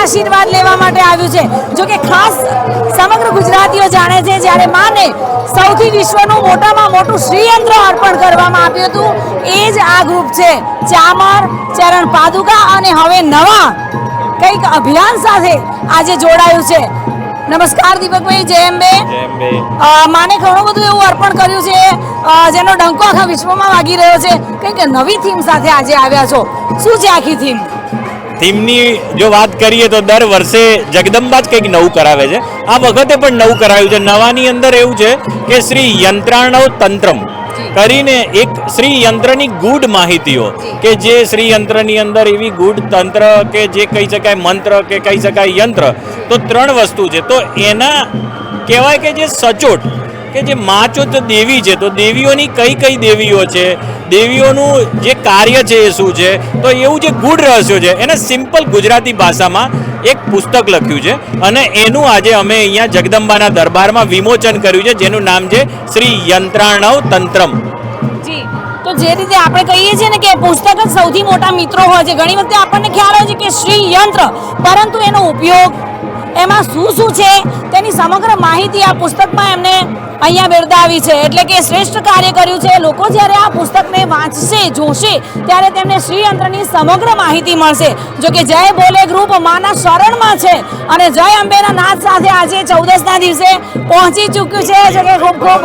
આશીર્વાદ લેવા માટે આવ્યું છે। જો કે ખાસ સમગ્ર ગુજરાતીઓ જાણે છે જ્યારે માને સૌથી વિશ્વનું મોટામાં મોટું શ્રીયંત્ર અર્પણ કરવામાં આવ્યું હતું એ જ આ ગ્રુપ છે। ચામર, ચરણ પાદુકા અને હવે નવા કંઈક અભિયાન સાથે આજે જોડાયું છે। નમસ્કાર દીપકભાઈ, જય અંબે। માને ઘણું બધું એવું અર્પણ કર્યું છે જેનો ડંકો આખા વિશ્વમાં વાગી રહ્યો છે। કંઈક નવી થીમ સાથે આજે આવ્યા છો, શું છે આખી થીમ? થીમની જો વાત કરીએ તો દર વર્ષે જગદંબા જ કંઈક નવું કરાવે છે। આ વખતે પણ નવું કરાવ્યું છે। નવાની અંદર એવું છે કે શ્રી યંત્રાણવ તંત્રમ કરીને એક શ્રી યંત્રની ગૂઢ માહિતીઓ કે જે શ્રી યંત્રની અંદર એવી ગૂઢ તંત્ર કે જે કહી શકાય મંત્ર કે કહી શકાય યંત્ર, તો 3 વસ્તુ છે। તો એના કહેવાય કે જે સચોટ કે જે માચોત દેવી છે, તો દેવીઓની કઈ કઈ દેવીઓ છે, દેવીઓનું જે કાર્ય છે એ શું છે, તો એવું જે ગૂઢ રહસ્યો છે એને સિમ્પલ ગુજરાતી ભાષામાં એક પુસ્તક લખ્યું છે અને એનું આજે અમે અહીંયા જગદંબાના દરબારમાં વિમોચન કર્યું છે, જેનું નામ છે શ્રી યંત્રાણવ તંત્રમ। જી, તો જે રીતે આપણે કહીએ છીએ ને કે પુસ્તક જ સૌથી મોટા મિત્રો હોય છે, ઘણી વખતે આપણને ખ્યાલ હોય છે કે શ્રી યંત્ર, પરંતુ એનો ઉપયોગ એમાં શું શું છે તેની સમગ્ર માહિતી આ પુસ્તકમાં એમને અહીંયા બિરદાવી છે। એટલે કે શ્રેષ્ઠ કાર્ય કર્યું છે। લોકો જ્યારે આ પુસ્તકને વાંચશે, જોશે, ત્યારે તેમને શ્રીયંત્રની સમગ્ર માહિતી મળશે। જો કે જય બોલે ગ્રુપ માના શરણમાં છે અને જય અંબેના નાદ સાથે આજે 14ના દિવસે પહોંચી ચૂક્યું છે। જો કે ખૂબ ખૂબ